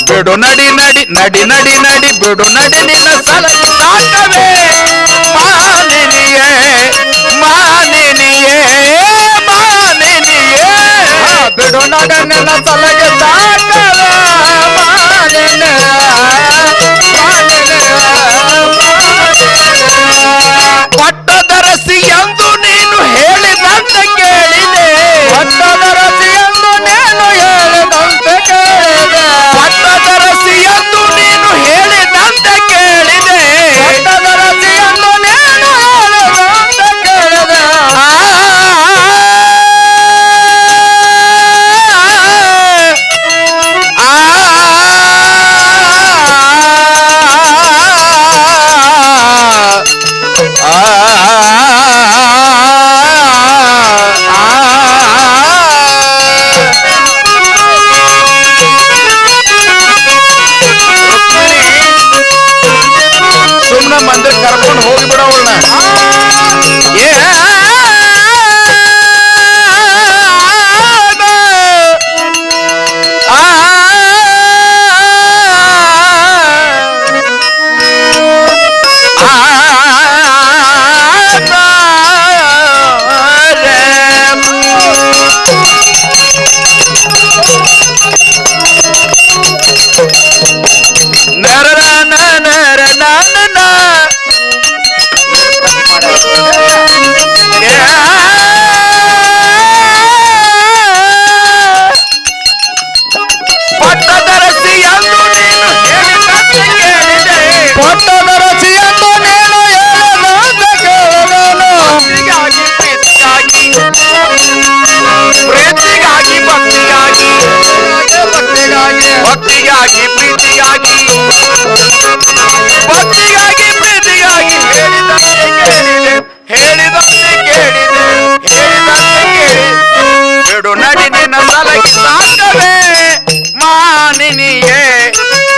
ಬಿಡು ನಡಿ ನಡಿ ನಡಿ ನಡಿ ನಡಿ ಬಿಡು ನಡಿ ನಿನ್ನ ಸಲಗಿ ಸಾಕವೇ ಮಾನಿನಿಯೇ ಮಾನಿನಿಯೇ ಮಾನಿನಿಯೇ ಬಿಡು ನಡ ನಿನ್ನ ಸಲಗೆ ಸಾಕವೇ ಮಾನಿನಿಯೇ ಪಟ್ಟದರಸಿ ಎಂದು ನೀನು ಹೇಳಿದಂತೆ ಕೇಳಿದೆ ಪಟ್ಟದರಸಿ ಎಂದು ನೀನು ಹೇಳಿದಂತೆ ಕೇಳಿದೆ ಪಟ್ಟದರಸಿ ಎಂದು ನೀನು ಹೇಳಿದಂತೆ ಕೇಳಿದೆ ಪಟ್ಟದರಸಿ ಎಂದು ನೀನು ಹೇಳಿದಂತೆ ಕೇಳಿದೆ ಸುಮ್ಮನೆ ಮಂದಿರ ಕರ್ಕೊಂಡು ಹೋಗಿ ಬಿಡವಳ್ನ ಪಟ್ಟದರಸಿ ಎಂದು ನೀನು ಹೇಳಿದಂತೆ ಕೇಳಿದೆ ಪಟ್ಟದರಸಿ ಎಂದು ನೀನು ಹೇಳಿದಂತೆ ಕೇಳಿದೆನು ಭಕ್ತಿಗಾಗಿ ಪ್ರೀತಿಗಾಗಿ ಪ್ರೀತಿಗಾಗಿ ಭಕ್ತಿಗಾಗಿ ಭಕ್ತಿಗಾಗಿ ಪ್ರೀತಿಗಾಗಿ ಭಕ್ತಿಗಾಗಿ ಪ್ರೀತಿಗಾಗಿ ಹೇಳಿದಂತೆ ಕೇಳಿದೆ ಹೇಳಿದಂತೆ ಕೇಳಿದೆ ಬಿಡು ನಡಿ ನಿನ್ನ ಸಲಗಿ ಸಾಕವೇ ಮಾನಿನಿಯೇ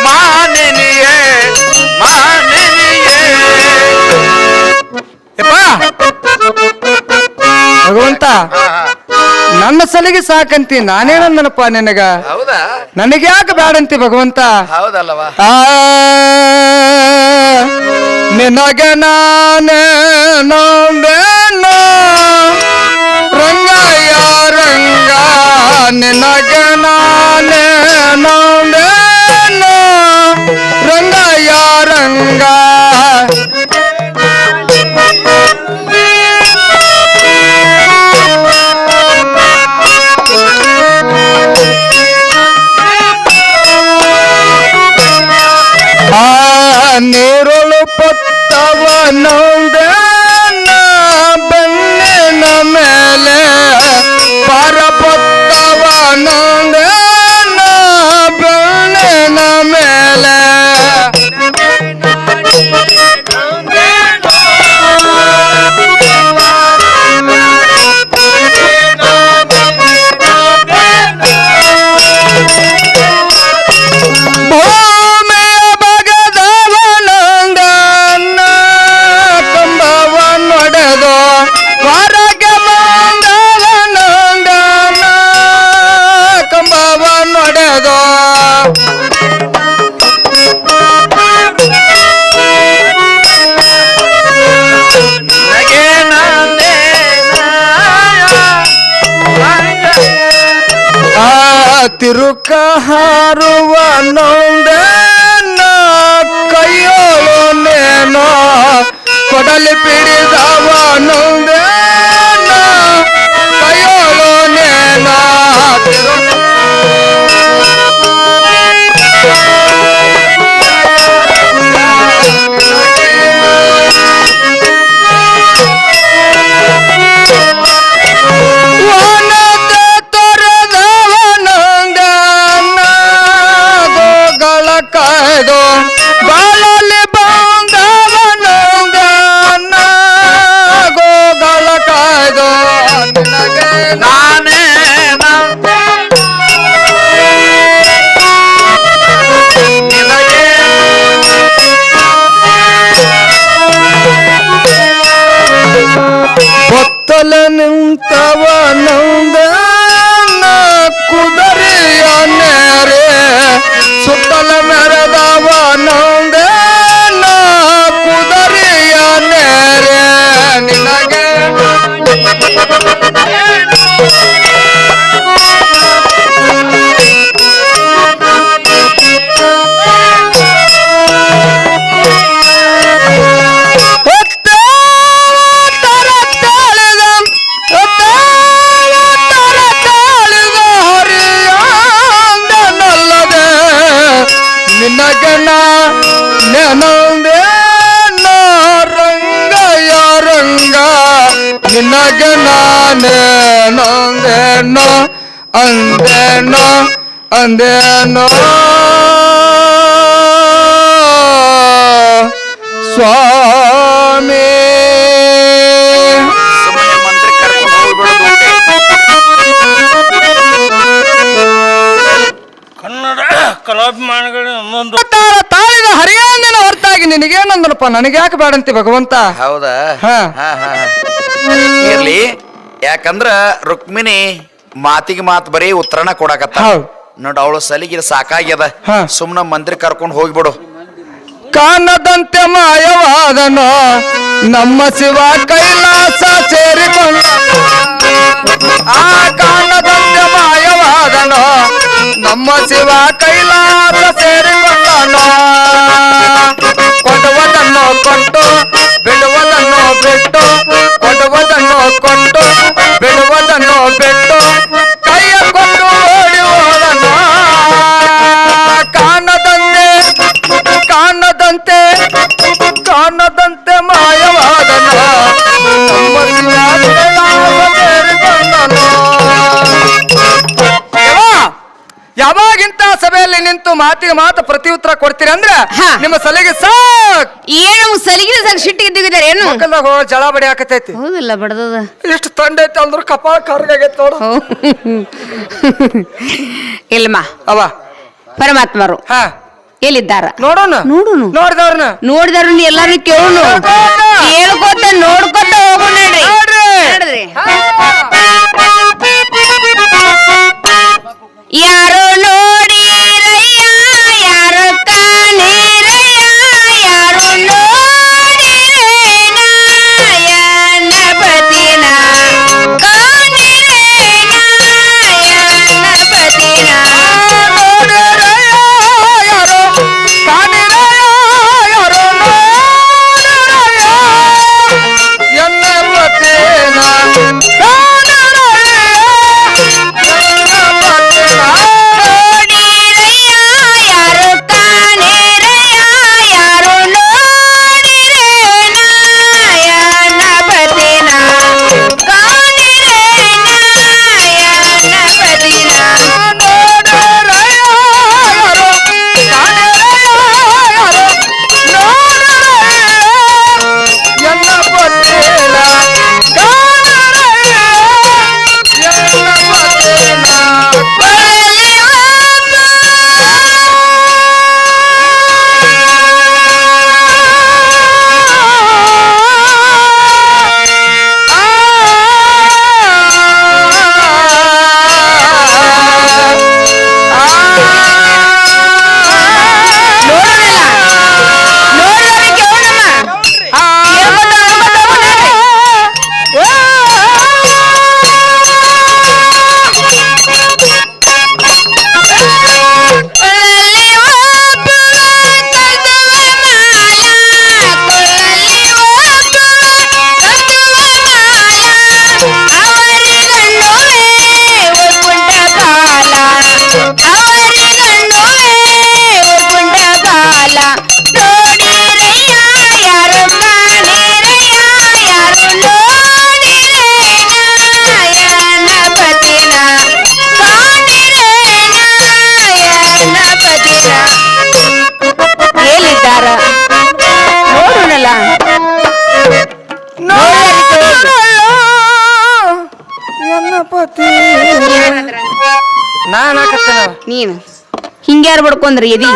ಮಾನಿನಿಯೇ ಮಾನಿನಿಯೇ ಭಗವಂತ ನನ್ನ ಸಲಿಗೆ ಸಾಕಂತಿ ನಾನೇನಂದನಪ್ಪ ನಿನಗ ಹೌದಾ ನನಗೆ ಯಾಕೆ ಬ್ಯಾಡಂತಿ ಭಗವಂತ ಹೌದಲ್ಲವಾ ನಿನಗೆ ನಾನೇ ನಂಬೇನೋ ರಂಗಯ್ಯ ರಂಗ ನಿನಗೆ ನಾನೇ ನಂಬೇನೋ ರಂಗಯ್ಯ ರಂಗ ನೀರುಳು ಪತ್ತವನೊಂದೇ ಬೆನ್ನಿನ ಮೇಲೆ ಪರಪತ್ತವನೊಂದೇ ಬೆನ್ನಿನ ಮೇಲೆ ತಿರುಕ ಹಾರುವ ನೊಂದೇನ ಕೈಯೋಳು ನೇನೋ ಕೊಡಲಿ ಪಿಡಿದವ ನೊಂದೇನ ಕೈಯೋಳು ನೇನೋ ಬಾಳಲಿ ಬಂದವನಂದ ಗೋಗಳ ಅಂದೇನೋ ಅಂದೇನೋ ಅಂದೇನೋ ಸ್ವಾಮಿ ಸುಮ್ಮನೆ ಮಂತ್ರ ಕರ್ಕೊಂಡು ಹೋಗ್ಬಿಡೋದು ಕನ್ನಡ ಕಲಾಭಿಮಾನಿಗಳು ಒಂದೊಂದು ತಾಳಿದ ಹರಿಯಾಂಗನ ಹೊರತಾಗಿ ನಿನಗೇನಂದನಪ್ಪ ನನಗೆ ಯಾಕೆ ಬೇಡಂತಿ ಭಗವಂತ ಹೌದಾ ಹಾ. ಇರ್ಲಿ ಯಾಕಂದ್ರ ರುಕ್ಮಿಣಿ ಮಾತಿಗೆ ಮಾತು ಬರೀ ಉತ್ತರನ ಕೊಡಕತ್ತ ಹೌದ್. ನೋಡ್ ಅವಳು ಸಲಿಗೆ ಸಾಕಾಗ್ಯದ ಹಾ. ಸುಮ್ನ ಮಂತ್ರಿ ಕರ್ಕೊಂಡು ಹೋಗ್ಬಿಡು ಕಾಣದಂತೆ ಮಾಯವಾದನು ನಮ್ಮ ಶಿವ ಕೈಲಾಸ ಸೇರಿಕೊಂಡ ಆ ಕಾಣದಂತೆ ಮಾಯವಾದನು ನಮ್ಮ ಶಿವ ಕೈಲಾಸ ಸೇರಿಕೊಂಡನು ಕೊಡುವುದನ್ನು ಕೊಟ್ಟು ಬಿಡುವುದನ್ನು ಬಿಟ್ಟು ಕೊಡುವುದನ್ನು ಕೊಟ್ಟು ಬಿಡುವುದನ್ನು ಬಿಟ್ಟು ಕೈಯ ಕೊಟ್ಟು ಓಡಿ ಹೋದನು ಕಾಣದಂತೆ ಕಾಣದಂತೆ ಮಾಯವಾದನ ನಮ್ಮ ಶಿವ ಕೈಲಾಸ ಸೇರಿಕೊಂಡನು. ಯಾವಾಗಿಂತ ಸಭೆಯಲ್ಲಿ ನಿಂತು ಮಾತಿಗೆ ಮಾತು ಪ್ರತಿ ಉತ್ತರ ಕೊಡ್ತೀರಿ ಅಂದ್ರೆ ಹಾ. ನಿಮ್ಮ ಸಲಿಗೆ ಸಾಕ್ ಏನು ಸಲಿಗಿನ ಸರ್ ಸಿಟ್ಟಿಗೆ ದಿಗಿದಾರೆ ಏನು ಮಕ್ಕಳದಾಗ ಜಳ ಬಡಿ ಹಾಕತೈತಿ ಹೌದಿಲ್ಲ ಬಡದದ ಎಷ್ಟು ತಂಡ ಐತಿ ಅಂದ್ರ ಕಪಾಳ ಕರ್ಗಾಗೈತಿ ನೋಡು ಇಲ್ಲಮ್ಮ ಅವ ಪರಮಾತ್ಮರು ಹಾ ಎಲ್ಲಿದ್ದಾರ ನೋಡೋಣ ನೋಡುನು ನೋಡಿದವ್ರನ್ನ ನೋಡಿದಾರ ಎಲ್ಲಾರು ಕೇಳೋನು ಕೇಳ್ಕೊತ ನೋಡ್ಕೊತ ಹೋಗೋಣ ನೋಡ್ರಿ ಯಾರೋ ನೋಡಿರಯ್ಯ ಯಾರೋ ಕಾಣಿರಯ್ಯ ಯಾರೋ ನೋಡಿರೇನ ಯನ್ನ ಪತಿನ ಕಾಣಿರೇನ ಯನ್ನ ಪತಿನ ನಾನ್ ಹಾಕತ್ತೇನ ನೀನು ಹಿಂಗ್ಯಾರು ಬಡ್ಕೊಂಡ್ರಿ ಎದಿ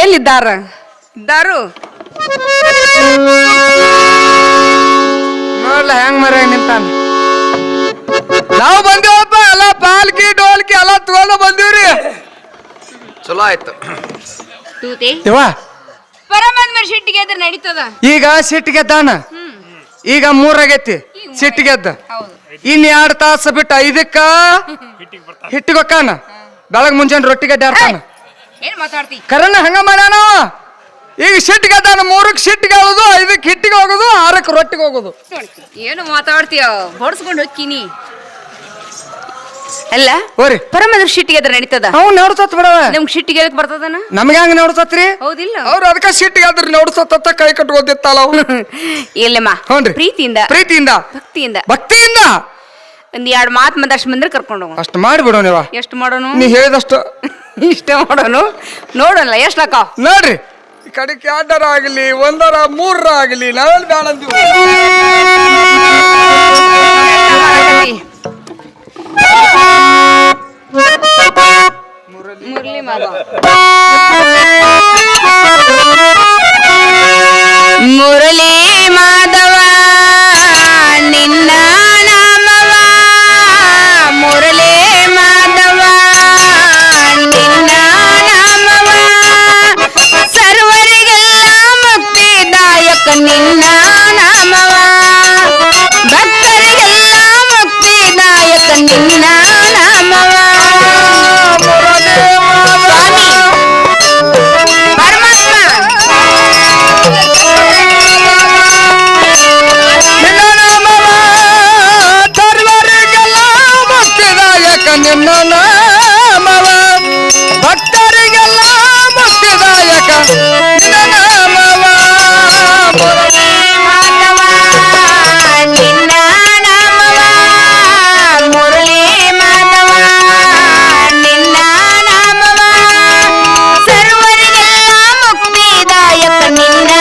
ಎಲ್ಲಿದ್ದಾರ ದಾರು ನೋಡ್ಲ ಹೆಂಗ್ ಮರ ನಿಂತಾನ ನಾವು ಬಂದೇವಪ್ಪ ಎಲ್ಲ ಪಾಲ್ಕಿ ಡೋಲ್ಕಿ ಎಲ್ಲ ತಗೊಂಡು ಬಂದೀವ್ರಿ ಚಲೋ ಆಯ್ತು ತೂತೆ ಯವ್ವ ಪರಮಾತ್ಮ ಸಿಟ್ಟಿಗೆ ಅದ್ರ ನಡೀತದ ಈಗ ಸಿಟ್ಟಿಗೆದ್ದಾನ ಈಗ 3 ಆಗೈತಿ ಸಿಟ್ಟಿಗೆದ್ದ ಹೌದು ಇನ್ 2 ತಾಸು ಬಿಟ್ಟು 5ಕ್ಕ ಹಿಟ್ಟಿಗೊಕ್ಕಾನ ಬೆಳಗ್ ಮುಂಜಾನೆ ರೊಟ್ಟಿಗೆ ಅಡ್ಡಾಡ್ತಾನ ಏನ್ ಮಾತಾಡ್ತಿ ಕರನ್ನ ಹಂಗ ಮಾಡ್ಯಾನ ಈಗ ಸಿಟ್ಟಿಗೆದ್ದಾನ 3ಕ್ಕೆ ಸಿಟ್ಟಿಗೆ ಆಗೋದು 5ಕ್ಕೆ ಹಿಟ್ಟಿಗೆ ಹೋಗೋದು 6ಕ್ಕೆ ರೊಟ್ಟಿಗೆ ಹೋಗೋದು ಏನು ಮಾತಾಡ್ತೀಯ ಬಡ್ಸ್ಕೊಂಡು ಹೋಗ್ತೀನಿ ಅಲ್ಲ ಹೋರಿ ಪರಮದ್ರ ಶಿಟ್ಟಿಗೆ ಅದ್ರ ನಡೀತದ ಅವ್ ನೋಡ್ಸತ್ ಬಿಡವ ನಮ್ಗ್ ಶಿಟ್ಟಿಗೆ ಹೇಳಕ್ ಬರ್ತದನ ನಮ್ಗೆ ಹಂಗ ನೋಡ್ಸತ್ರಿ ಹೌದಿಲ್ಲ ಅವ್ರು ಅದಕ್ಕ ಸಿಟ್ಟಿಗೆ ಆದ್ರಿ ನೋಡ್ಸತ್ತ ಕೈ ಕಟ್ಕೋದಿತ್ತಲ್ಲ ಅವ್ ಇಲ್ಲಮ್ಮ ಹ್ಞೂನ್ರಿ. ಪ್ರೀತಿಯಿಂದ ಪ್ರೀತಿಯಿಂದ ಭಕ್ತಿಯಿಂದ ಭಕ್ತಿಯಿಂದ ಒಂದ್ 2 ಮಾತು ಮಂದರ್ಶ್ ಬಂದ್ರೆ ಕರ್ಕೊಂಡು ಹೋಗೋಣ ಅಷ್ಟು ಮಾಡಿಬಿಡೋ ನೀವ ಎಷ್ಟು ಮಾಡೋನು ನೀ ಹೇಳಿದಷ್ಟು ಇಷ್ಟ ಮಾಡೋನು ನೋಡೋಣ ಎಷ್ಟು ಅಕ್ಕ ನೋಡ್ರಿ ಈ ಕಡೆಗೆ 2 ಆಗಲಿ 1 3 ಆಗಲಿ ನಾವೆಲ್ಲಿ ಬೇಡ ಅಂತೀವಿ ಮುರಳಿ ಮಾಧವ ಮುರಳಿ ಮಾಧವ ನಿನ್ನ ನಾಮವ ಮುರಳಿ ಮಾಧವ ನಿನ್ನ ನಾಮವ ಸರ್ವರಿಗೆಲ್ಲ ಮುಕ್ತಿದಾಯಕ ನಿನ್ನ ನಾಮವ ಭಕ್ತರಿಗೆಲ್ಲ ಮುಕ್ತಿದಾಯಕ ನಿನ್ನ ನಾಮವ ಸ್ವಾಮಿ ಪರಮಾತ್ಮ ನಿನ್ನ ನಾಮವ ಸರ್ವರಿಗೆಲ್ಲ ಮುಕ್ತಿದಾಯಕ ನಿನ್ನ ನಾಮವ ಭಕ್ತರಿಗೆಲ್ಲ ಮುಕ್ತಿದಾಯಕ ನಿನ್ನ ನಾಮವ ಮಾಧವ ನಿನ್ನ ನಾಮವ ಮುರಳಿ ಮಾಧವ ನಿನ್ನ ನಾಮವ ಸರ್ವರಿಗೆಲ್ಲ ಮುಕ್ತಿದಾಯಕ ನಿನ್ನ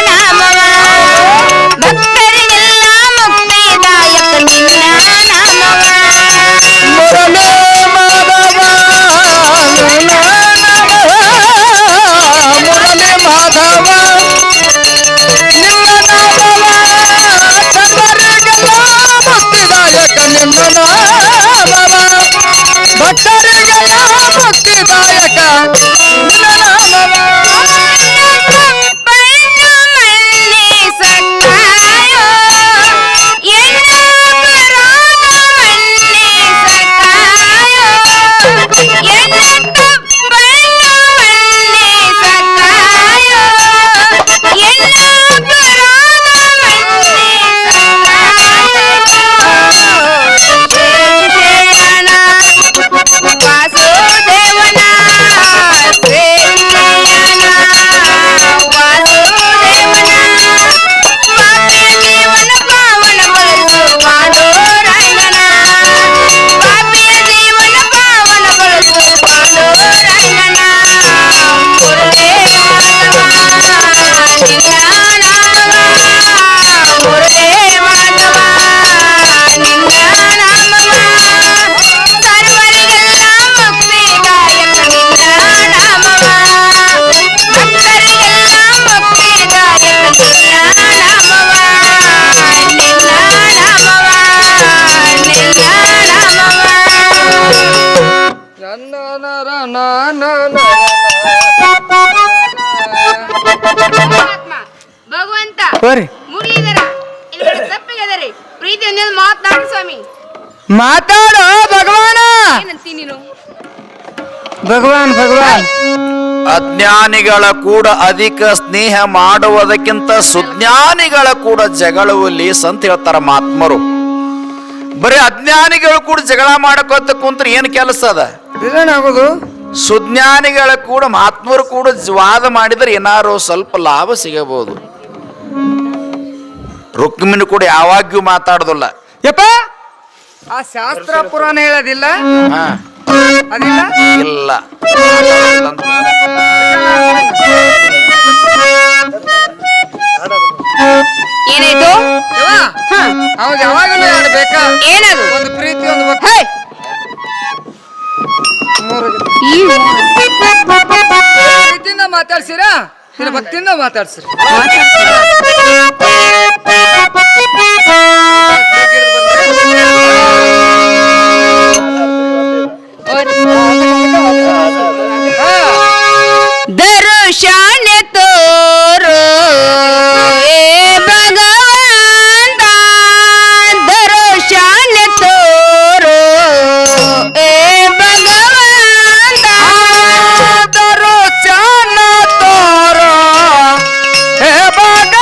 ನಾಮವ ಭಕ್ತರಿಗೆಲ್ಲ ಮುಕ್ತಿದಾಯಕ ನಿನ್ನ ನಾಮವ ಮುರಳಿ ಮಾಧವ ನಿನ್ನ ನಾಮವ ಮುರಳಿ ಮಾಧವ ನಿನ್ನ ನಾಮವ ಸರ್ವರಿಗೆಲ್ಲ ಮುಕ್ತಿದಾಯಕ ನಿನ್ನ ನಾಮವ ಭಕ್ತರಿಗೆಲ್ಲ ಮುಕ್ತಿದಾಯಕ ನಿನ್ನ ನಾಮವ ಪಂಡು ಮಲ್ಲಿ ಸಕ್ಕಾಯೋ ಎನ್ನ ಪರಾಗ ಮಲ್ಲಿ ಸಕ್ಕಾಯೋ ಎನ್ನ ಪಂಡು ಮಲ್ಲಿ ಸಕ್ಕಾಯೋ ಎನ್ನ ಪರಾಗ ಮಲ್ಲಿ ಸಕ್ಕಾಯೋ ವಾಸುದೇವನ ಪ್ರೇಮಿಯನ ವಾಸುದೇವನ ಪಾಪಿಯ ಜೀವನ ಪಾವನಗೊಳಿಸು ಮಾಧೋರಾಯನ ಪಾಪಿಯ ಜೀವನ ಪಾವನಗೊಳಿಸು ಮಾಧೋರಾಯನ ಮುರಳಿ ಮಾಧವ ನಿನ್ನ ನಾಮವ ಮುರಳಿ ಮಾಧವ ನಿನ್ನ ನಾಮವ ಸರ್ವರಿಗೆಲ್ಲ ಮುಕ್ತಿದಾಯಕ ನಿನ್ನ ನಾಮವ ಭಕ್ತರಿಗೆಲ್ಲ ಮುಕ್ತಿದಾಯಕ ನಿನ್ನ ನಾಮವ ನಿನ್ನ ನಾಮವ ನಿನ್ನ ನಾಮವ ಭಗವಂತ ಹೋರಿ ಮುರಳೀಧರ ಇಲ್ಲಿ ತಪ್ಪಿಗೆದರಿ ಪ್ರೀತಿ ಅನ್ನೋದು ಮಾತನಾಡು ಸ್ವಾಮಿ ಮಾತಾಡೋ ಭಗವಾನ ಏನಂತಿ ನೀನು ಭಗವಾನ್ ಭಗವಾನ್ ಅಜ್ಞಾನಿಗಳ ಕೂಡ ಅಧಿಕ ಸ್ನೇಹ ಮಾಡುವುದಕ್ಕಿಂತ ಸುಜ್ಞಾನಿಗಳ ಕೂಡ ಜಗಳವಲ್ಲಿ ಅಂತ ಹೇಳ್ತಾರ ಮಹಾತ್ಮರು. ಬರೀ ಅಜ್ಞಾನಿಗಳು ಕೂಡ ಜಗಳ ಮಾಡಕೋತ ಕುಂತ್ರೆ ಏನು ಕೆಲಸ ಅದ? ಇದೇನಾಗೋದು ಸುಜ್ಞಾನಿಗಳ ಕೂಡ ಮಹಾತ್ಮರು ಕೂಡ ವಾದ ಮಾಡಿದ್ರೆ ಏನಾರು ಸ್ವಲ್ಪ ಲಾಭ ಸಿಗಬಹುದು. ರುಕ್ಮಿಣಿ ಕೂಡ ಯಾವಾಗ್ಯೂ ಮಾತಾಡುದಿಲ್ಲ. ಯಪ್ಪ ಆ ಶಾಸ್ತ್ರ ಪುರಾಣ ಹೇಳೋದಿಲ್ಲ ಹಾ ಅದಿಲ್ಲ ಇಲ್ಲ ಏನಾಯ್ತು ಅವಾಗ ಯಾವಾಗಲೂ ಆಡ್ಬೇಕಾ ಏನದು ಒಂದು ಪ್ರೀತಿ ಒಂದು ಭಕ್ತಿ ಹೇ ಪ್ರೀತಿಯಿಂದ ಮಾತಾಡ್ಸಿರಾ ಇಲ್ಲ ಭಕ್ತಿಯಿಂದ ಮಾತಾಡ್ಸಿರಿ ದರ್ಶನ ತೋರೋ ಏ ಭಗವಂತ ದರ್ಶನ ತೋರೋ ಏ ಭಗವಂತ ದರ್ಶನ ತೋರೋ ಹೇ ಭಗವಂತ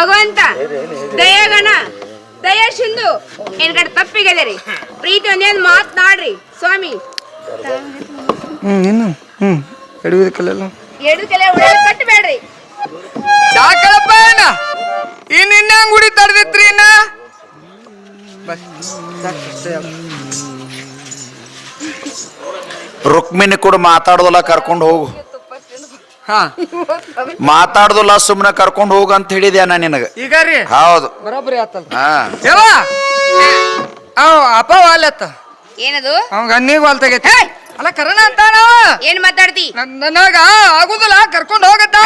ಭಗವಂತ ದಯಾಗಣ ದಯ ಸಿಂಧು ಏನ್ ಕಡೆ ತಪ್ಪಿಗದೇರಿ ಪ್ರೀತಿ ಒಂದೇನ್ ಮಾತ್ನಾಡ್ರಿ ಸ್ವಾಮಿ ಇನ್ನು ಹಿಡಿಯುವುದಕ್ಕೆಲ್ಲ ಎರಡು ಕೆಲ ಉಳಿದ ಕಟ್ಟಬೇಡ್ರಿ ಸಾಕಳಪ್ಪ ಏನ ಇನ್ನ ಗುಡಿ ತಡೆದಿತ್ರಿ ಇನ್ನ ರುಕ್ಮಿಣಿ ಕೂಡ ಮಾತಾಡೋದಲ್ಲ ಕರ್ಕೊಂಡು ಹೋಗು, ಹಾ ಮಾತಾಡೋದಲ್ಲ ಸುಮ್ಮನೆ ಕರ್ಕೊಂಡು ಹೋಗು ಅಂತ ಹೇಳಿದೆ ನಾ ನಿನಗ. ಈಗ ರೀ ಹೌದು. ಬರೋಬ್ಬರಿ ಆತಲ್ಲ ಹಾ ಯಾವ ಅಪ್ಪ ವಾಲತ್ತ ಏನದು ಅವಂಗ ಅನ್ನೀಗ ವಾಲ್ ತೆಗೈತಿ ಏಯ್! ಅಲ್ಲ ಕರಣ ಅಂತ ನಾವ ಏನ್ ಮಾತಾಡ್ತಿ ನನಗ ಆಗುದಿಲ್ಲ ಕರ್ಕೊಂಡು ಹೋಗತ್ತ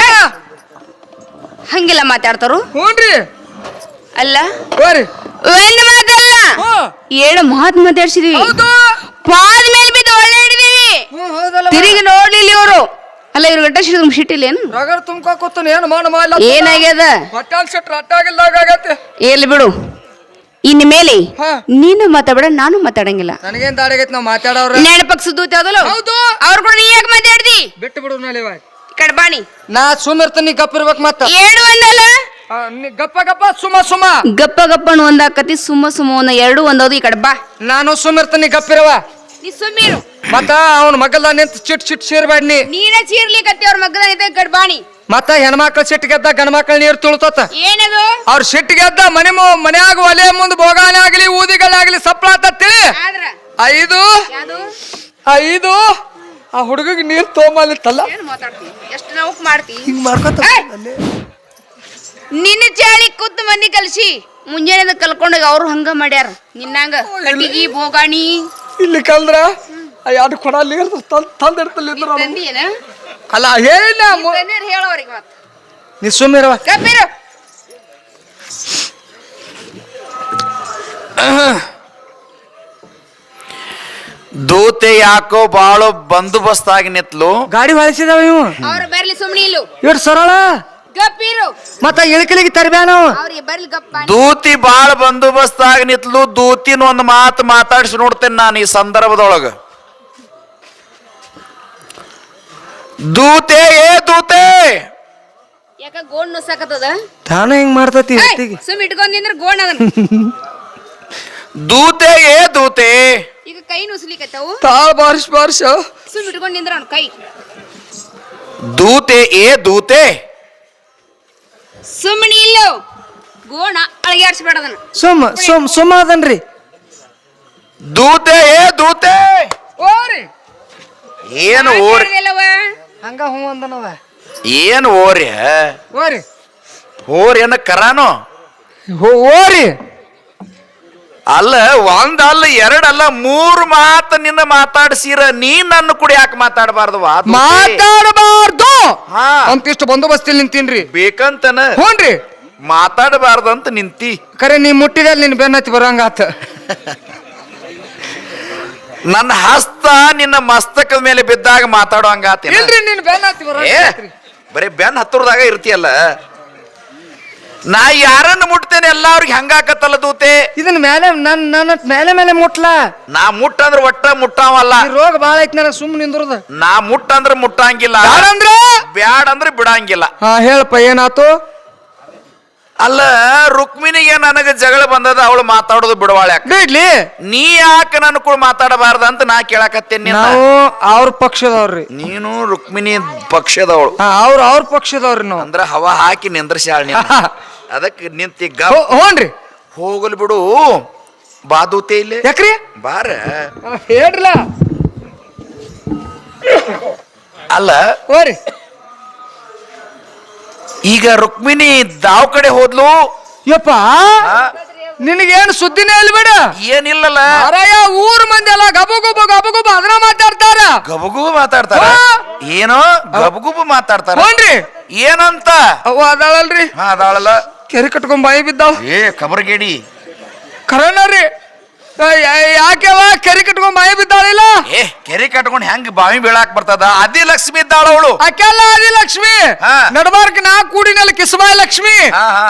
ಹಂಗೆಲ್ಲ ಮಾತಾಡ್ತಾರು ಹ್ಞೂನ್ರಿ ಅಲ್ಲ ಹೋರಿ ಒಂದು ಮಾತಲ್ಲ ಹ್ಞೂ ಏಳು ಮಾತು ಮಾತಾಡ್ಸಿದ್ವಿ ಹೌದು ಪಾದ ಮೇಲೆ ಬಿದ್ದು ಒಳ್ಳೆ ಹಿಡಿದೀವಿ ಹೌದಲ್ಲ ತಿರುಗಿ ನೋಡ್ಲಿಲ್ಲ ಇವರು ಅಲ್ಲ ಇವ್ರ ಗಂಟ ಸಿಟ್ಟಿಲ್ಲ ಏನು ರಗಡ್ ತುಂಬ್ಕೋತನ ಏನು ಮಾಡ ಮಾಡ ಏನಾಗ್ಯದ ಹೊಟ್ಟಾಲ್ ಸೆಟ್ರ ಅಟ್ಟಾಗಿಲ್ದಾಗ ಆಗತ್ತೆ ಎಲ್ಲಿ ಬಿಡು ಇನ್ ಮೇಲೆ ಹಾ. ನೀನು ಮಾತಾಡ ನಾನು ಮಾತಾಡಂಗಿಲ್ಲ ನನಗೇನ್ ದಾಡಿಗೈತಿ ನಾವ್ ಮಾತಾಡೋರ ನೆನಪಕ್ ಸುದ್ದು ಯಾವ್ದಲ್ಲ ಹೌದು ಅವ್ರು ಕೂಡ ನೀ ಯಾಕೆ ಮಾತಾಡ್ತಿ ಬಿಟ್ಟು ಬಿಡು ನಲಿವ ಕಡ್ಬಾಣಿ ನಾ ಸುಮಿರ್ತೀನಿ ಗಪ್ ಇರ್ಬೇಕು ಮತ್ತ ಏಳು ಒಂದಲ್ಲ ನೀ ಗಪ್ಪ ಗಪ್ಪ ಸುಮ ಗಪ್ಪ ಗಪ್ಪನು ಒಂದಾಕತಿ ಸುಮ್ಮ ಸುಮ್ಮ ಒಂದ ಎರಡು ಒಂದೋದು ಈ ಕಡೆ ಬಾ ನಾನು ಸುಮಿರ್ತೀನಿ ಗಪ್ಪಿರವ ನೀ ಸುಮ್ಮೀರು ಮತ್ತ ಅವನ ಮಗಲ್ದ ನಿಂತ ಚಿಟ್ ಸೇರ್ಬೇಡ ನೀ ನೀನ ಚೀರ್ಲಿಕತ್ತಿ ಅವ್ರ ಮಗದ ನಿಂತ ಕಡ್ಬಾಣಿ ಮತ್ತ ಹೆಣ್ಮಕ್ಳ ಸಿಟ್ಟಿಗೆದ್ದ ಗಂಡ್ಮಕ್ಳ ನೀರ್ ತುಳ್ತತ ಏನದು ಅವ್ರ ಸಿಟ್ಟಿಗೆದ್ದ ಮನ್ಯಾಗ ಒಲೆ ಮುಂದ್ ಬೋಗಾನೆ ಆಗ್ಲಿ ಊದಿಗಳಾಗ್ಲಿ ಸಪ್ಳ ತಿಳಿ ಆದ್ರ ಐದು ಯಾವುದು ಐದು ಆ ಹುಡುಗಿಗೆ ನೀರ್ ತೊಗೊಂಬಲಿತ್ತಲ್ಲ ಏನ್ ಮಾತಾಡ್ತಿ ಎಷ್ಟು ನಾವು ಮಾಡ್ತಿ ಹಿಂಗ್ ಮಾಡ್ಕೊತ ನಿನ್ನ ಚಾಳಿ ಕುದ್ದು ಮಂದಿ ಕಲ್ಸಿ ಮುಂಜಾನೆ ಕಲ್ಕೊಂಡೋಗಿ ಅವ್ರು ಹಂಗ ಮಾಡ್ಯಾರ ನಿನ್ನಂಗ ಕಟ್ಟಿಗಿ ಬೋಗಾಣಿ ಇಲ್ಲಿ ಕಲ್ದ್ರ ಎರಡು ಕೊಡ ನೀರ್ ತಂದಿಡ್ತಲ್ಲ ತಂದಿ ಏನ ಅಲ್ಲ ಹೇಳಿಲ್ಲ ಹೇಳೋರಿಗೆ ಮತ್ತ ನೀ ಸುಮ್ಮಿರವ ಕಪ್ಪಿರು ದೂತೆ ಯಾಕೋ ಬಾಳು ಬಂದೋಬಸ್ತ್ ಆಗಿ ನಿತ್ಲು. ಗಾಡಿ ಹೊಳಿಸಿದಾವ ಇವು ಅವ್ರ ಬರ್ಲಿ ಸುಮ್ನಿ ಇಲ್ಲು ಇವ್ರು ಸರಳ ಗಪ್ಪಿರು ಮತ್ತ ಇಳಕಲಿಗೆ ತರಬ್ಯಾ ನಾವು ಅವ್ರಿಗೆ ಬರ್ಲಿ ಗಪ್ಪ ದೂತಿ ಬಾಳ ಬಂದೋಬಸ್ತ್ ಆಗಿ ನಿತ್ಲು. ದೂತಿನ ಒಂದು ಮಾತು ಮಾತಾಡಿಸಿ ನೋಡ್ತೇನೆ ನಾನು ಈ ಸಂದರ್ಭದೊಳಗ. ದೂತೆ ಏ ದೂತೆ ಯಾಕ ಗೋಣ್ ನುಸಾಕತ್ತದ ತಾನ ಹಿಂಗ್ ಮಾಡ್ತತಿ ಸುಮ್ ಇಟ್ಕೊಂಡ್ ಗೋಣ್ ಅದನ್ನ ದೂತೆ ಏ ದೂತೆ ಈಗ ಕೈ ನುಸ್ಲಿಕತ್ತವು ತಾಳ ಬಾರಿಸ್ ಸುಮ್ ಇಟ್ಕೊಂಡ್ ನಿಂದ್ರ ಅವ್ನ ಕೈ ದೂತೆ ಏ ದೂತೆ ಸುಮ್ಮನಿ ಇಲ್ಲೋ ಗೋಣ ಅಳಗ್ಯಾಡ್ಸ್ಬೇಡದನ್ನ ಸುಮ್ಮ ಅದನ್ರಿ ದೂತೆ ಏ ದೂತೆ ಓರಿ ಏನು ಓರಿ ಹಂಗ ಹೂ ಅಂದನವ ಏನು ಓರಿ ಓರಿ ಓರಿ ಏನ ಕರಾನು ಓರಿ ಅಲ್ಲ ಒಂದಲ್ಲ ಎರಡಲ್ಲ ಮೂರು ಮಾತು ನಿನ್ನ ಮಾತಾಡ್ಸಿರ ನೀ ನನ್ನ ಕೂಡ ಯಾಕೆ ಮಾತಾಡಬಾರ್ದು ಮಾತಾಡಬಾರ್ದು ಹಾ ಅಂತಿಷ್ಟು ಬಂದೋಬಸ್ತಿಲ್ ನಿಂತೀನ್ರಿ ಬೇಕಂತನ ಹ್ಞೂನ್ರಿ ಮಾತಾಡಬಾರ್ದು ಅಂತ ನಿಂತಿ. ಕರೆ ನೀ ಮುಟ್ಟಿದ ನಿನ್ ಬೆನ್ನತ್ತಿ ಬರಂಗಾತ ನನ್ನ ಹಸ್ತ ನಿನ್ನ ಮಸ್ತಕದ ಮೇಲೆ ಬಿದ್ದಾಗ ಮಾತಾಡೋ ಹಂಗಾತಿ. ಇಲ್ರಿ ನಿನ್ ಬೆನ್ನತ್ತಿ ಬರಂಗಾತ್ರಿ ಬರೀ ಬೆನ್ ಹತ್ತರದಾಗ ಇರ್ತೀಯಲ್ಲ. ನಾ ಯಾರನ್ನ ಮುಟ್ತೇನೆ ಎಲ್ಲಾರ್ಗಿ ಹಂಗಾಕತ್ತಲ್ಲ ದೂತೆ. ಇದನ್ನ ಮೇಲೆ ನನ್ನ ಮೇಲೆ ಮುಟ್ಲಾ ನಾ ಮುಟ್ಟಂದ್ರ ಒಟ್ಟ ಮುಟ್ಟಾವಲ್ಲ. ಈ ರೋಗ ಬಾಳ ಐತಿ ನನಗೆ ಸುಮ್ಮನೆ ನಿಂದ್ರದ. ನಾ ಮುಟ್ಟಂದ್ರ ಮುಟ್ಟಂಗಿಲ್ಲ, ಬ್ಯಾಡ್ ಅಂದ್ರೆ ಬಿಡಂಗಿಲ್ಲ. ಹಾ ಹೇಳಪ್ಪ ಏನಾತು. ಅಲ್ಲ ರುಕ್ಮಿಣಿಗೆ ನನಗ ಜಗಳ ಬಂದದ, ಅವಳು ಮಾತಾಡೋದು ಬಿಡವಾಳ ಬಿಡ್ಲಿ. ನೀ ಯಾಕೆ ನನ್ನ ಕೂಡ ಮಾತಾಡಬಾರ್ದ ಅಂತ ನಾ ಕೇಳಕತ್ತೇನೆ. ನಾವು ಅವ್ರ ಪಕ್ಷದವ್ರಿ, ನೀನು ರುಕ್ಮಿಣಿ ಪಕ್ಷದವಳು. ಅವ್ರ ಪಕ್ಷದವ್ರಿ ನಾವು. ಅಂದ್ರ ಹವಾ ಹಾಕಿ ನಿಂದ್ರಸ್ಯಾಳ. ಅದಕ್ಕೆ ನಿಂತಿ ಹ್ಞೂನ್ರಿ ಹೋಗಲ್ ಬಿಡು. ಬಾದೂತೆ ಇಲ್ಲಿ ಯಾಕ್ರಿ ಬಾರ ಹೇಳ್ರಲ್ಲ. ಅಲ್ಲ ಓರಿ ಈಗ ರುಕ್ಮಿಣಿ ದಾವ್ ಕಡೆ ಹೋದ್ಲು. ಯಪ್ಪ ನಿನಗೇನು ಸುದ್ದಿನೇ ಇಲ್ಲ ಬಿಡ. ಏನಿಲ್ಲಲ್ಲ ಅರಯ್ಯ ಊರ್ ಮಂದಿ ಎಲ್ಲ ಗಬಗುಬ ಅದನ್ನ ಮಾತಾಡ್ತಾರ. ಗಬಗುಬ ಮಾತಾಡ್ತಾರ. ಏನೋ ಗಬಗುಬ ಮಾತಾಡ್ತಾರ. ಹ್ಞೂನ್ರಿ ಏನಂತ ಅವ ಅದಾಳಲ್ರಿ. ಹಾ ಅದಾಳಲ್ಲ. ಕೆರೆ ಕಟ್ಕೊಂಡ್ ಬಾಯಿ ಬಿದ್ದಾವ. ಏ ಕಬರ್ಗೇಡಿ ಖರೇನರಿ. ಯಾಕೆವ ಕೆರೆ ಕಟ್ಕೊಂಡ್ ಬಾಯಿ ಬಿದ್ದಾಳಿಲ್ಲ. ಏ ಕೆರೆ ಕಟ್ಕೊಂಡ್ ಹೆಂಗ್ ಬಾವಿ ಬೀಳಾಕ್ ಬರ್ತದ. ಆದಿಲಕ್ಷ್ಮಿ ಇದ್ದಾಳ ಅವಳು. ಆಕೆಲ್ಲ ಆದಿಲಕ್ಷ್ಮಿ. ನಡಬಾರ್ಕ ನಾ ಕೂಡಿನಲ್ಲಿ ಕಿಸಬಾಯಿ ಲಕ್ಷ್ಮಿ.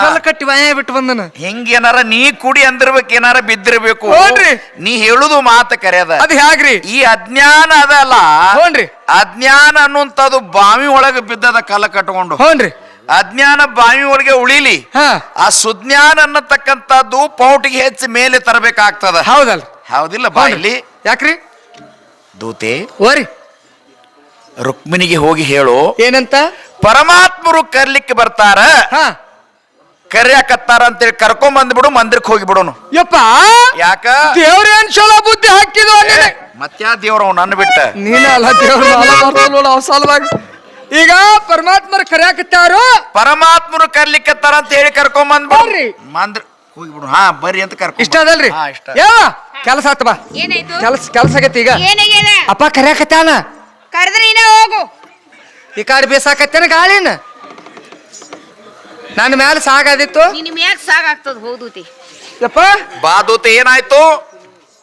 ಕಲ್ಲ ಕಟ್ಟಿ ಬಾಯ ಬಿಟ್ಟು ಬಂದನ. ಹಿಂಗ ಏನಾರ ನೀ ಕುಡಿ ಅಂದಿರ್ಬೇಕು, ಏನಾರ ಬಿದ್ದಿರ್ಬೇಕು. ಹ್ಞೂನ್ರಿ ನೀ ಹೇಳುದು ಮಾತ ಕರೆಯದ. ಅದ್ ಹ್ಯಾಗ್ರಿ ಈ ಅಜ್ಞಾನ ಅದಲ್ಲ. ಹ್ಞೂನ್ರಿ ಅಜ್ಞಾನ ಅನ್ನುವಂಥದ್ದು ಬಾವಿ ಒಳಗ ಬಿದ್ದದ ಕಲ್ಲ ಕಟ್ಕೊಂಡು. ಹ್ಞೂನ್ರಿ ಅಜ್ಞಾನ ಬಾವಿ ಒಳಗೆ ಉಳಿಲಿ, ಹಾ ಆ ಸುಜ್ಞಾನ ಅನ್ನತಕ್ಕಂಥದ್ದು ಪೌಟಿಗೆ ಹೆಚ್ಚಿ ಮೇಲೆ ತರಬೇಕಾಗ್ತದ. ಹೌದಲ್ ಹೌದಿಲ್ಲ? ಬಾ ಇಲ್ಲಿ. ಯಾಕ್ರಿ ದೂತೆ, ಓರಿ ರುಕ್ಮಿಣಿಗೆ ಹೋಗಿ ಹೇಳು, ಏನಂತ? ಪರಮಾತ್ಮರು ಕರ್ಲಿಕ್ಕೆ ಬರ್ತಾರ, ಹಾ ಕರ್ಯಾಕತ್ತಾರ ಅಂತೇಳಿ ಕರ್ಕೊಂಡ್ ಬಂದ್ಬಿಡು, ಮಂದಿರಕ್ಕೆ ಹೋಗಿ ಬಿಡೋನು. ಯಪ್ಪ, ಯಾಕ? ದೇವ್ರೇನ್ ಚಲೋ ಬುದ್ಧಿ ಹಾಕಿದ್ವ ನೀನೆ. ಮತ್ಯಾ ದೇವ್ರ ಅವ್ ನನ್ನ ಬಿಟ್ಟ ನೀನ ಅಲ್ಲ ದೇವ್ರ ನೋಡ ಅವ್ ಸಲುವಾಗಿ. ಈಗ ಪರಮಾತ್ಮರು ಕರ್ಯಾಕತ್ತಾರು, ಪರಮಾತ್ಮರು ಕರ್ಲಿಕ್ಕತ್ತಾರ ಅಂತ ಹೇಳಿ ಕರ್ಕೊಂಡ್ ಬಂದ್ಬಿಡು, ಬರ್ರಿ. ಮಂದ್ರ ಹೋಗಿ ಬಿಡು. ಹಾ ಬರ್ರಿ ಅಂತ ಕರ್ಕೊಂಡ್ ಇಷ್ಟ ಅದಲ್ರಿ? ಹಾ, ಇಷ್ಟ. ಯಾವ ಕೆಲಸ ಆತ ಬಾ. ಏನಾಯ್ತು? ಕೆಲಸ ಆಗೈತಿ ಈಗ. ಏನಾಗ್ಯದ? ಅಪ್ಪ ಕರ್ಯಾಕತ್ತಾನ, ಕರೆದ್ರೆ ನೀನೇ ಹೋಗು. ಈ ಕಾಡ್ ಬೇಸಾಕತ್ತೇನ ಗಾಳಿನ ನನ್ನ ಮ್ಯಾಲ ಸಾಗಾದಿತ್ತು. ನಿನ್ ಮ್ಯಾಗ ಸಾಕಾಗ್ತದ ಹೋದೂತಿ. ಯಪ್ಪ ಬಾ ದೂತೆ, ಏನಾಯ್ತು?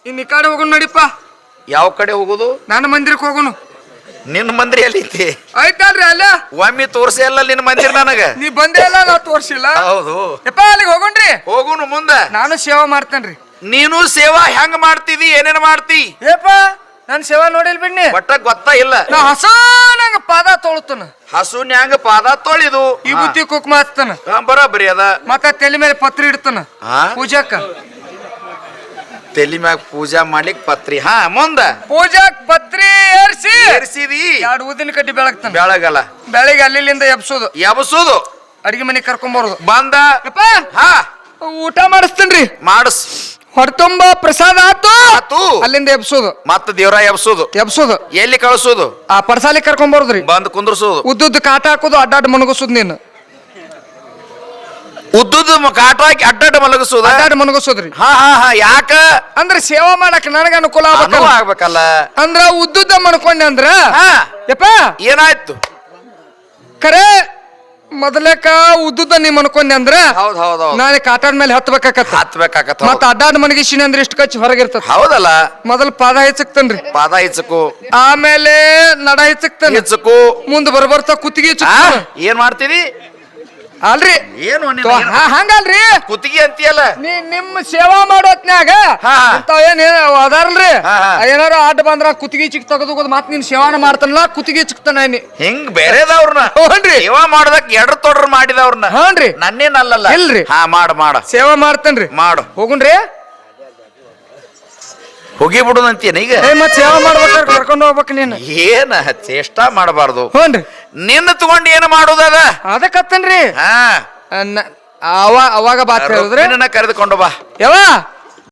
ಇನ್ ಈ ಕಾಡ್ ಹೋಗೋಣ ನಡಿಪ್ಪ. ಯಾವ ಕಡೆ ಹೋಗುದು? ನನ್ನ ಮಂದಿರಕ್ಕೆ ಹೋಗೋಣ. ನಿನ್ನ ಮಂದಿರ ಎಲ್ಲಿತಿ? ಆಯ್ತಲ್ರಿ ಅಲ್ಲ, ಒಮ್ಮೆ ತೋರ್ಸಿ ಅಲ್ಲ ನಿನ್ನ ಮಂದಿರ ನನಗ. ನೀ ಬಂದೇ ಇಲ್ಲ, ನಾ ತೋರ್ಸಿಲ್ಲ. ಹೌದು. ಯಪ್ಪ ಅಲ್ಲಿಗೆ ಹೋಗೋಣ್ರಿ. ಹೋಗುನು ಮುಂದ. ನಾನು ಸೇವಾ ಮಾಡ್ತೇನ್ರಿ. ನೀನು ಸೇವಾ ಹೆಂಗ್ ಮಾಡ್ತಿದಿ, ಏನೇನ್ ಮಾಡ್ತಿ? ಏಪ ನನ್ ಸೇವಾ ನೋಡಿಲ್ ಬಿಡ್ನಿ. ಒಟ್ಟ ಗೊತ್ತಾ ಇಲ್ಲ. ನಾ ಹಸ ನಂಗ ಪಾದ ತೊಳ್ತಾನ, ಹಸುನ್ಯಾಂಗ ಪಾದ ತೊಳಿದು ಈ ಬುತ್ತಿ ಕುಕ್ಮ ಹಚ್ತಾನ, ಬರಾಬರಿ ಅದ. ಮತ್ತ ತಲೆ ಮೇಲೆ ಪತ್ರಿ ಇಡ್ತಾನ ಪೂಜಾಕ. ತಲಿ ಮ್ಯಾಗ ಪೂಜಾ ಮಾಡ್ಲಿಕ್ ಪತ್ರಿ. ಹಾ ಮುಂದ ಪೂಜಾಕ್ ಪತ್ರಿ ಏರ್ಸಿ ಏರ್ಸಿದಿ, 2 ಊದಿನ ಕಡ್ಡಿ ಬೆಳಗ್ತಾನ. ಬೆಳಗಲ್ಲ, ಬೆಳಿಗ್ಗೆ ಅಲ್ಲಿಂದ ಎಬ್ಸೋದು, ಎಬಸುದು, ಅಡಿಗೆ ಮನೆಗೆ ಕರ್ಕೊಂಡ್ ಬರೋದು. ಬಂದ ಯಪ್ಪ ಹಾ ಊಟ ಮಾಡಿಸ್ತೇನ್ರಿ. ಮಾಡಸ್, ಹೊರತುಂಬ ಪ್ರಸಾದ ಆತು, ಆತು. ಅಲ್ಲಿಂದ ಎಬ್ಸೋದು, ಮತ್ತ ದೇವ್ರ ಎಬ್ಸುದು, ಎಲ್ಲಿ ಕಳ್ಸುದು? ಆ ಪರ್ಸಾಲಿ ಕರ್ಕೊಂಡ್ ಬರೋದ್ರಿ. ಬಂದ್ ಕುಂದ್ರಸುದು, ಉದ್ದುದ್ದು ಕಾಟ ಹಾಕೋದು, ಅಡ್ಡಾಡ್ ಮಣಗಸೋದು. ನೀನು ಉದ್ದುದ ಕಾಟ ಹಾಕಿ ಅಡ್ಡಾಡ ಮಲಗಿಸುದ. ಅಡ್ಡಾಡ್ ಮಣಗಸೋದ್ರಿ. ಹಾ ಹಾ ಹಾ ಯಾಕ? ಅಂದ್ರೆ ಸೇವಾ ಮಾಡಕ್ ನನಗ ಅನುಕೂಲ ಅನುಕೂಲ ಆಗ್ಬೇಕಲ್ಲ. ಆಗ್ಬೇಕಲ್ಲ. ಅಂದ್ರ ಉದ್ದುದ್ದ ಮಣ್ಕೊಂಡೆ ಅಂದ್ರ ಹಾ ಯಪ್ಪ ಏನಾಯ್ತು? ಖರೆ ಮೊದಲೇಕ ಉದ್ದುದ್ದ ನೀ ಮಣ್ಕೊಂಡೆ ಅಂದ್ರ ಹೌದ್ ಹೌದ್ ಹೌದ್, ನಾಳೆ ಕಾಟಾಡ್ ಮೇಲೆ ಹತ್ಬೇಕಾಕತ್ತ. ಹತ್ಬೇಕಾಗತ್ತ. ಮತ್ತ ಅಡ್ಡಾಡ್ ಮಣಗಿಸಿನ ಅಂದ್ರೆ ಇಷ್ಟು ಕಚ್ಚಿ ಹೊರಗಿರ್ತದ. ಹೌದಲ್ಲ? ಮೊದಲ್ ಪಾದ ಹೆಚ್ಚಕ್ತನ್ರಿ, ಪಾದ ಹೆಚ್ಚಕು, ಆಮೇಲೆ ನಡ ಹೆಚ್ಚಕ್ತಾನ, ಹೆಚ್ಚಕು, ಮುಂದ್ ಬರ್ಬರ್ತಾ ಕುತ್ತಿಗೆ ಆ, ಹೆಚ್ಚಕ್ತಾನ. ಏನ್ ಮಾಡ್ತೀರಿ? ಅಲ್ರಿ ಏನು ಹಂಗಲ್ರಿ, ಕುತ್ತಿಗೆ ಅಂತೀಯಲ್ಲ. ನಿಮ್ಮ ಸೇವಾ ಮಾಡೋತ್ನ್ಯಾಗ ಹಾ. ಇಂತಾವ್ ಏನ್ ಅದಾರಲ್ರಿ, ಹಾ, ಹಾ. ಏನಾರ ಅಡ್ಡ ಬಂದ್ರ ಕುತ್ತಿಗೆ ಚಿಕ್ ತೆಗೆದು ಮತ್ ನೀನ್ ಸೇವಾನ ಮಾಡ್ತಾನಲ್ಲ, ಕುತ್ತಿಗೆ ಚಿಕ್ತಾನ. ಹಿಂಗ್ ಬೇರೆದವ್ರನ್ನ ಹ್ಞೂನ್ರಿ, ಸೇವಾ ಮಾಡೋದಕ್ ಎಡ್ರ ತೊಡ್ರ ಮಾಡಿದವ್ರನ್ನ. ಹ್ಞೂನ್ರಿ, ನನ್ನೇನಲ್ಲ. ಇಲ್ರಿ. ಹಾ ಮಾಡ ಸೇವಾ ಮಾಡ್ತೇನ್ರಿ. ಮಾಡು. ಹೋಗುಣ್ರಿ. ಹೋಗಿ ಬಿಡುದಂತೀನ ಈಗ. ಮತ್ ಸೇವಾ ಮಾಡ್ಬೇಕಾದ್ರೆ ಕರ್ಕೊಂಡು ಹೋಗ್ಬೇಕು ನೀನು. ಏನ ಚೇಷ್ಟ ಮಾಡಬಾರ್ದು. ಹ್ಞೂನ್ರಿ, ನಿನ್ನ ತಗೊಂಡ್ ಏನ್ ಮಾಡೋದದ? ಅದಕ್ಕತ್ತನ್ರಿ. ಹಾ ಅವಾಗ ಬಾತ್ ಹೇಳಿದ್ರಿ. ಕರೆದುಕೊಂಡು ಬಾ. ಯಾವ